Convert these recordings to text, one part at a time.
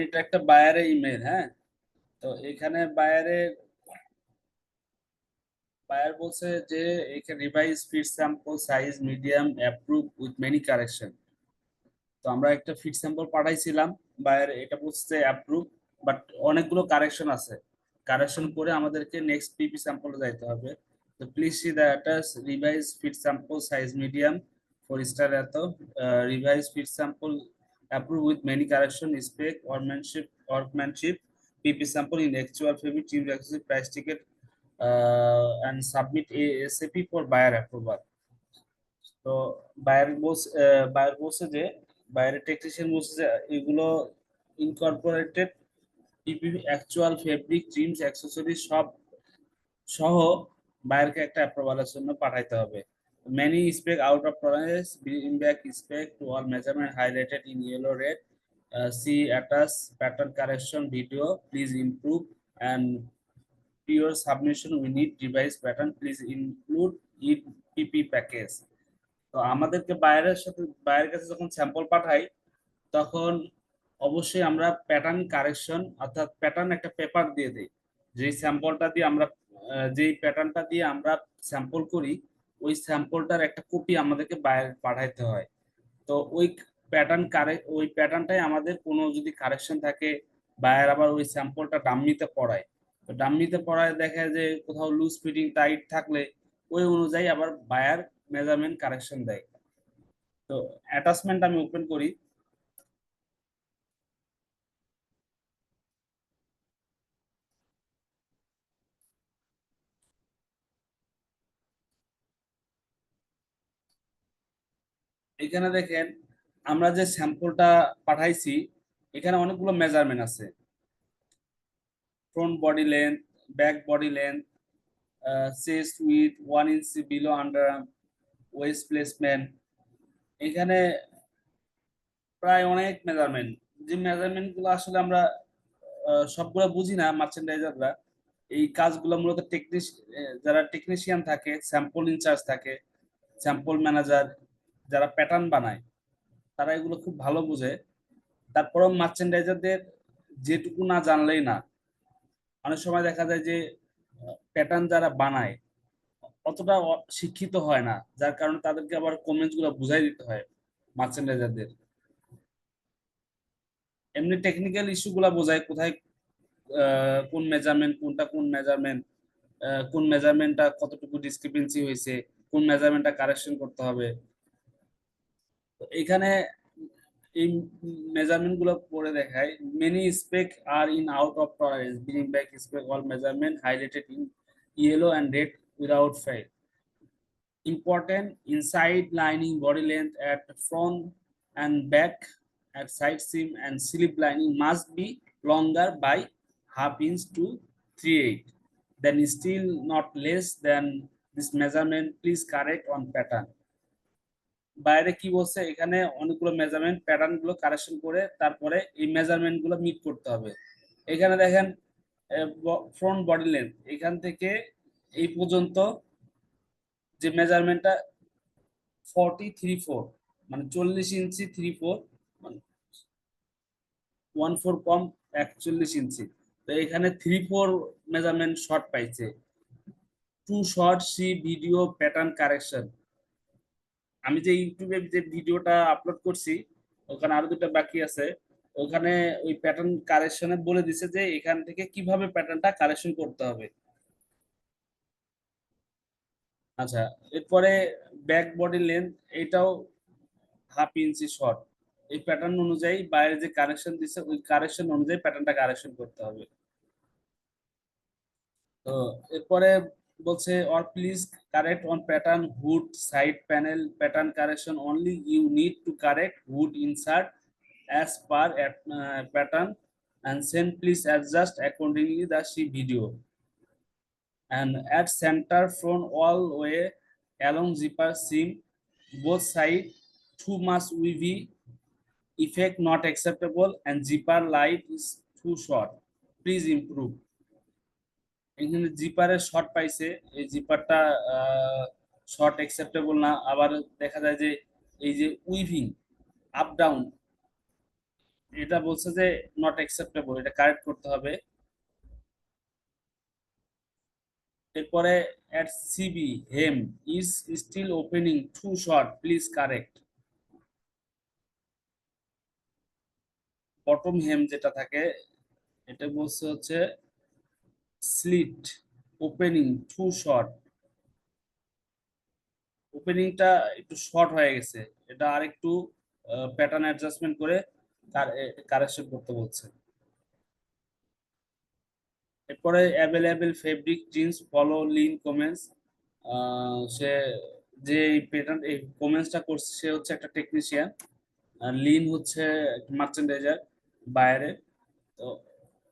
এটা একটা বায়ারের ইমেল, হ্যাঁ। তো এখানে বায়ার বলছে যে এখানে revise fit sample size medium approve with many correction. তো আমরা একটা ফিট স্যাম্পল পাঠাইছিলাম, বায়ার এটা বলছে অ্যাপ্রুভ, বাট অনেকগুলো কারেকশন আছে। কারেকশন করে আমাদেরকে নেক্সট পিপি স্যাম্পলে যাইতে হবে। তো please see the attach revise fit sample size medium for star এত revise fit sample approve with many correction spec workmanship PP sample in actual fabric team price ticket and submit ASAP for buyer approval. তো buyer বলছে যে বাইরের technician বলছে যে এগুলো Incorporated পিপি actual fabric trims accessories সব সহ বায়ারকে একটা অ্যাপ্রুভালের জন্য পাঠাইতে হবে। Many spec out of tolerance, bring back spec to all measurement highlighted in yellow red. See attached pattern correction video. Please improve and your submission. We need revised pattern. Please include it PP package. তো আমাদেরকে বাইরের কাছে যখন sample পাঠাই, তখন অবশ্যই আমরা pattern correction অর্থাৎ প্যাটার্ন একটা পেপার দিয়ে দিই। যে স্যাম্পলটা দিয়ে আমরা যেই প্যাটার্নটা দিয়ে আমরা স্যাম্পল করি, ওই স্যাম্পলটার একটা কপি আমাদেরকে বাইরে পাঠাইতে হয়। তো ওই প্যাটার্নটাই আমাদের কোনো যদি কারেকশন থাকে, বায়ার আবার ওই স্যাম্পলটা ডাম্মিতে পড়ায়। তো ডাম্মিতে পড়ায় দেখে যে কোথাও লুজ ফিটিং টাইট থাকলে ওই অনুযায়ী আবার বায়ার মেজারমেন্ট কারেকশন দেয়। তো অ্যাটাচমেন্ট আমি ওপেন করি। এখানে দেখেন আমরা যে স্যাম্পলটা পাঠাইছি, এখানে অনেকগুলো মেজারমেন্ট আছে। Front body length, back body length, chest with 1 inch below underarm, West placement. এখানে প্রায় অনেক মেজারমেন্ট, যে মেজারমেন্ট গুলো আসলে আমরা সবগুলো বুঝি না মার্চেন্ডাইজাররা। এই কাজগুলো মূলত যারা টেকনিশিয়ান থাকে, স্যাম্পল ইনচার্জ থাকে, স্যাম্পল ম্যানেজার, যারা প্যাটার্ন বানায়, তারা এগুলো খুব ভালো বুঝে। তারপরেও মার্চেন্ডাইজারদের যেটুকু না জানলেই না। অনেক সময় দেখা যায় যে প্যাটার্ন যারা বানায় অতটা শিক্ষিত হয় না, যার কারণে তাদেরকে আবার কমেন্টস গুলো বুঝাই দিতে হয় মার্চেন্ডাইজারদের। এমনি টেকনিক্যাল ইস্যু গুলা বোঝায় কোথায় কোন মেজারমেন্ট কোনটা, কোন মেজারমেন্টটা কতটুকু ডিসক্রিপেন্সি হয়েছে, কোন মেজারমেন্টটা কারেকশন করতে হবে। এখানে এই মেজারমেন্ট গুলো পড়ে দেখায়। Many spec are in out of tolerance, bring back spec all measurement highlighted in yellow and red without fail. Important inside lining body length at front and back at side seam and slip lining must be longer by half inch to 3/8, then still not less than this measurement. Please correct on pattern. বাইরে কি বলছে, এখানে অনেকগুলো measurement pattern গুলো correction করে তারপরে এই measurement গুলো মিট করতে হবে। এখানে দেখেন ফ্রন্ট বডি লেন্থ এখান থেকে এই পর্যন্ত যে মেজারমেন্টটা 43/4, মানে 40 ইঞ্চি 3/4, মানে 1/4 কম 41 ইঞ্চি। তো এখানে 3/4 মেজারমেন্ট শর্ট পাইছে। Too short see video pattern correction. আমি যে ইউটিউবে যে ভিডিওটা আপলোড করছি, ওখানে আরো দুটো বাকি আছে। ওখানে ওই প্যাটার্ন কারেকশনে বলে দিছে যে এখান থেকে কিভাবে প্যাটার্নটা কারেকশন করতে হবে। আচ্ছা, এরপরে ব্যাক বডি লেন্থ, এটাও হাফ ইঞ্চি শর্ট। এই প্যাটার্ন অনুযায়ী বাইরে যে কারেকশন দিছে ওই কারেকশন অনুযায়ী প্যাটার্নটা কারেকশন করতে হবে। তো এরপরে বলছে or please correct on pattern hood side panel pattern correction only you need to correct hood insert as per pattern and send please adjust accordingly the see video and at center front all way along zipper seam both side too much UV effect not acceptable and zipper light is too short, please improve. এখানে জিপারের short পাইছে, এই জিপারটা short acceptable না। আবার দেখা যায় যে এই যে উইভিং আপ ডাউন এটা বলছে যে নট অ্যাকসেপ্টেবল, এটা কারেক্ট করতে হবে। এরপরে at CB hem is still opening too short, please correct. Bottom hem যেটা থাকে এটা বলছে হচ্ছে স্লিট ওপেনিং টু শর্ট, ওপেনিংটা একটু শর্ট হয়ে গেছে, এটা আরেকটু প্যাটার্ন অ্যাডজাস্টমেন্ট করে কারেকশন করতে বলছে। এরপরে available fabric jeans follow Lin comments. সে যে প্যাটার্ন এই কমেন্টসটা করছে সে হচ্ছে একটা টেকনিশিয়ান, আর লিন হচ্ছে মার্চেন্ডাইজার বাইরে। তো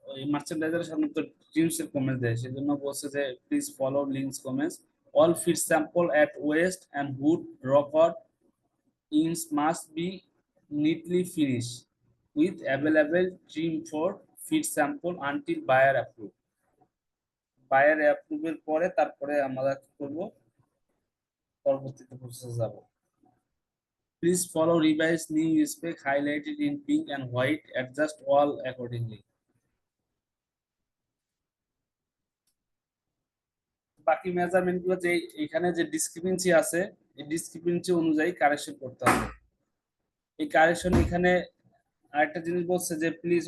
ওই মার্চেন্ডাইজার সাধারণত জিন্সের কমেন্টস দেয়, সেজন্য বলছে যে please follow Lin's comments. All fit sample at waist and hood rocker ins must be neatly finished with available trim for fit sample until buyer approve। Buyer অ্যাপ্রুভের পরে তারপরে আমরা কি করব, পরবর্তীতে প্রসেসে যাব। Please follow revise new spec highlighted in pink and white, adjust all accordingly. বাকি মেজারমেন্ট গুলো যে এখানে যে ডিসক্রিপেন্সি আছে এই ডিসক্রিপেন্সি অনুযায়ী কারেকশন করতে হবে। এই কারেকশন এখানে আরেকটা জিনিস বলছে যে please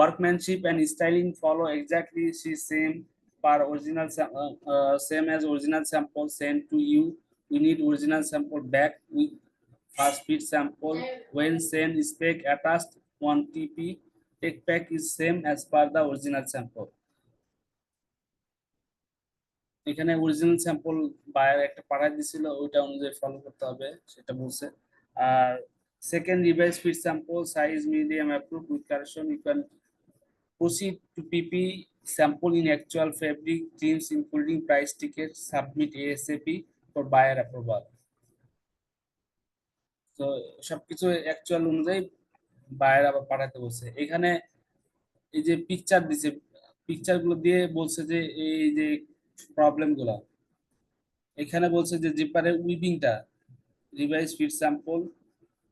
workmanship and styling follow exactly the same per original same as original sample sent to you. We need original sample back with first fit sample when sent spec attached 1 TP. Take pack is same as per the original sample। এখানে original sample buyer একটা পাঠাই দিছিল, ওইটা অনুযায়ী follow করতে হবে সেটা বলছে। আর second revise fit sample size medium approve with correction, you can proceed to PP sample in actual fabric themes including price tickets, submit ASAP for buyer approval। তো সবকিছু অ্যাকচুয়াল অনুযায়ী বায়ার আবার পাঠাতে বলছে। এখানে এই যে পিকচার দিছে, পিকচার গুলো দিয়ে বলছে যে এই যে প্রবলেম গুলা এখানে বলছে যে জিপারের উইভিংটা revise fit sample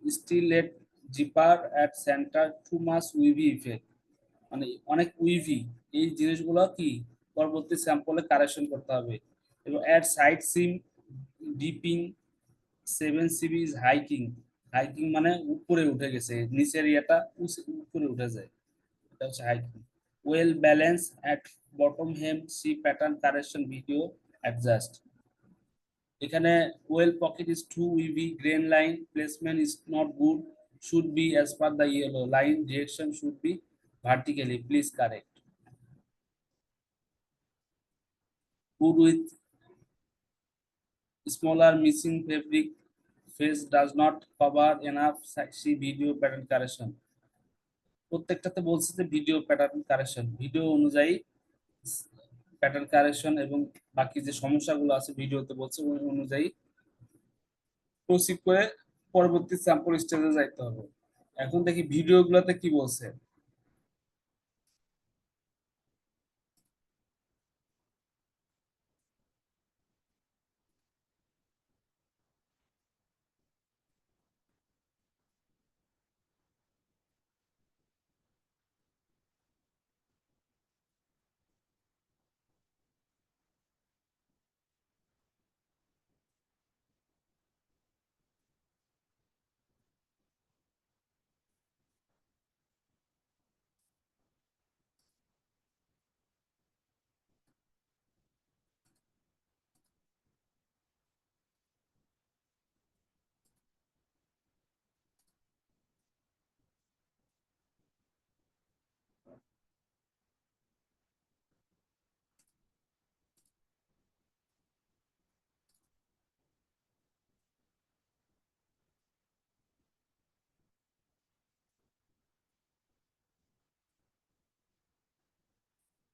still let zipper at center too much wavy effect, মানে অনেক উইভি, এই জিনিসগুলো কি পরবর্তী স্যাম্পলে কারেকশন করতে হবে। এবং add side seam dipping 7 CB is hiking, hiking মানে উপরে উঠে গেছে, নিচের ইয়েটা উপরে উঠে যায়, এটা হচ্ছে hiking. Well balance at bottom hem see pattern correction video adjust. এখানে welt pocket is too wavy, grain line placement is not good, should be as per the yellow line, direction should be vertically, please correct। Food with smaller missing fabric face does not cover enough, see video pattern correction। প্রত্যেকটাতে বলছে যে video pattern correction, video অনুযায়ী pattern correction এবং বাকি যে সমস্যাগুলো আছে ভিডিওতে বলছে ওই অনুযায়ী প্রসিড করে পরবর্তী স্যাম্পল স্টেজে যাইতে হবে। এখন দেখি ভিডিওগুলোতে কি বলছে।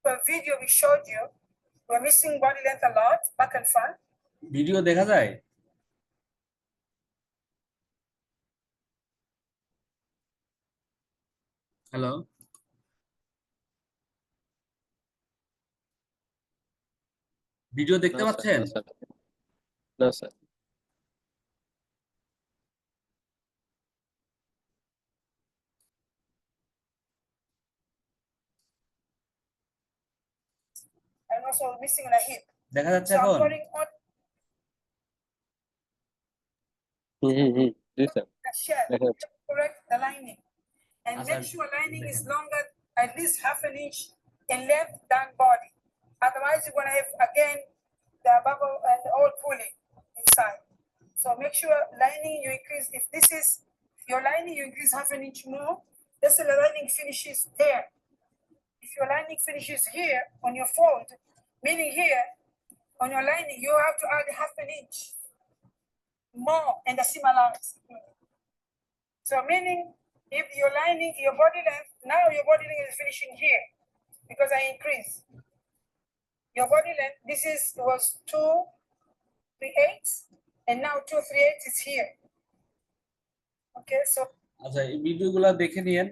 The video we showed you, we're missing body length a lot, back and front. Video দেখা যায়? হ্যালো, ভিডিও দেখতে না স্যার, পাচ্ছেন? না স্যার, না sir. and also missing the hip. দেখা যাচ্ছে So I'm এখন? putting on Yes, sir. the shell, দেখা যাচ্ছে। correct the lining, and আচ্ছা, make sure lining is longer, at least half an inch in length than body. Otherwise, you're gonna have again the bubble and all pulling inside. So make sure lining you increase. If this is your lining, you increase half an inch more. Let's say the lining finishes there. If your lining finishes here on your fold, meaning here on your lining, you have to add half an inch more in the seam allowance. So meaning if your lining, your body length, now your body length is finishing here because I increase. Your body length, this was 238 and now 238 is here. Okay, so আচ্ছা, এই ভিডিওগুলো দেখে নিয়েন,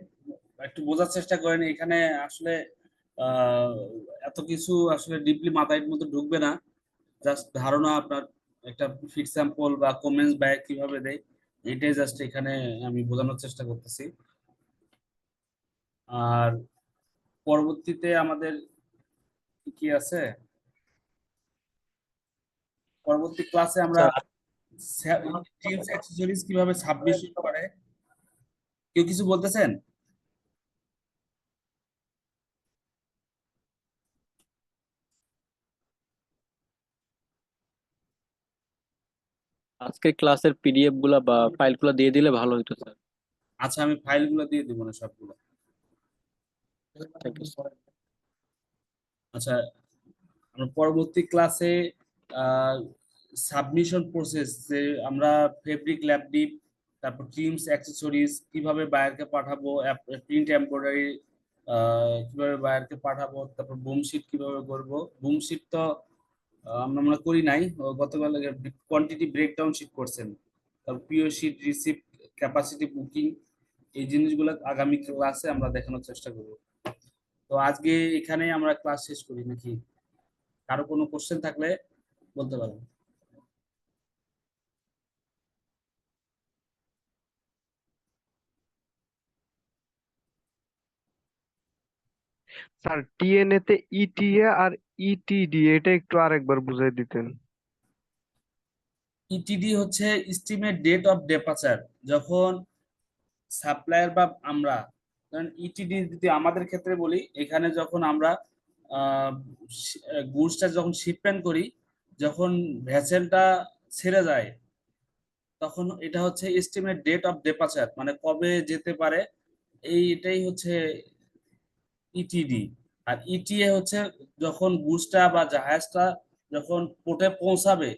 একটু বোঝার চেষ্টা করেন। এখানে আসলে আহ, এত কিছু আসলে ডিপলি মাথায় মতো ঢুকবে না, জাস্ট ধারণা আপনার একটা ফিট স্যাম্পল বা কমেন্টস ব্যাগ কিভাবে দেয় এটাই জাস্ট এখানে আমি বোঝানোর চেষ্টা করতেছি। আর পরবর্তীতে আমাদের কি কি আছে, পরবর্তী ক্লাসে আমরা স্যার টিপস অ্যাক্সেসরিজ কিভাবে সাবমিশন করে, কেউ কিছু বলতেছেন? আজকের ক্লাসের পিডিএফ গুলা বা ফাইল গুলা দিয়ে দিলে ভালো হতো স্যার। আচ্ছা, আমি ফাইলগুলো দিয়ে দিব না সবগুলো। Thank you sir. আচ্ছা, আমরা পরবর্তী ক্লাসে সাবমিশন প্রসেস, যে আমরা ফেব্রিক ল্যাব ডিপ, তারপর ক্রিমস অ্যাক্সেসরিজ কিভাবে বায়ারকে পাঠাবো, প্রিন্ট এমব্রয়ডারি কিভাবে বায়ারকে পাঠাবো, তারপর বুম শিট কিভাবে করব। বুম শিট তো আমরা মনে করি নাই, গতকাল কোয়ান্টিটি ব্রেকডাউন শিট করছেন, তারপর পিও শিট, রিসিপ্ট, ক্যাপাসিটি বুকিং, এই জিনিসগুলো আগামী ক্লাসে আমরা দেখানোর চেষ্টা করব। তো আজকে এখানেই আমরা ক্লাস শেষ করি নাকি? কারো কোনো কোশ্চেন থাকলে বলতে পারেন। স্যার টিএনএ তে ইটিএ আর ইটিডি এটা একটু আরেকবার বুঝাই দিতেন। ইটিডি হচ্ছে এস্টিমেট ডেট অফ ডেপারচার, যখন সাপ্লায়ার বা আমরা, কারণ ইটিডি যদি আমাদের ক্ষেত্রে বলি, এখানে যখন আমরা গুডসটা যখন শিপমেন্ট করি, যখন ভেসেলটা ছেড়ে যায়, তখন এটা হচ্ছে এস্টিমেট ডেট অফ ডেপারচার, মানে কবে যেতে পারে, এটাই হচ্ছে ইটিডি। আর ইটিএ হচ্ছে যখন গুডসটা বা জাহাজটা যখন পোর্টে পৌঁছাবে,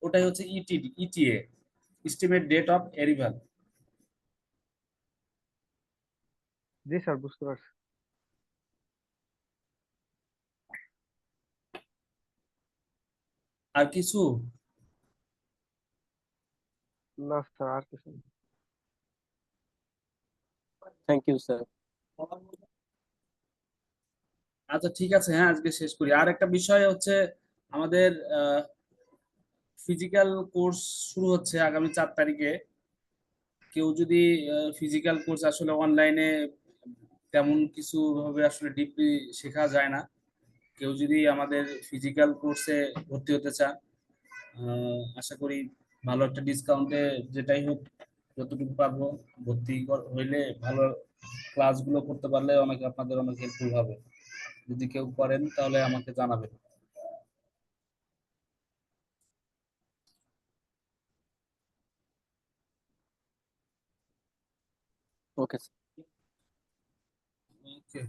ওটাই হচ্ছে ETD, ETA, estimate date of arrival. জি স্যার, বুঝতে পারছি। আর কিছু? না স্যার, আর কিছু না। Thank you sir. আচ্ছা, ঠিক আছে, হ্যাঁ, আজকে শেষ করি। আর একটা বিষয় হচ্ছে, আমাদের ফিজিক্যাল কোর্স শুরু হচ্ছে আগামী 4 তারিখে। কেউ যদি ফিজিক্যাল কোর্স, আসলে অনলাইনে তেমন কিছু ভাবে আসলে ডিপলি শেখা যায় না, কেউ যদি আমাদের ফিজিক্যাল কোর্সে ভর্তি হতে চান, আশা করি ভালো একটা ডিসকাউন্টে, যেটাই হোক যতটুকু পারবো ভর্তি হইলে ভালো ক্লাসগুলো করতে পারলে অনেক আপনাদের অনেক হেল্পফুল হবে। যদি কেউ করেন তাহলে আমাকে জানাবেন। Okay sir. ওকে।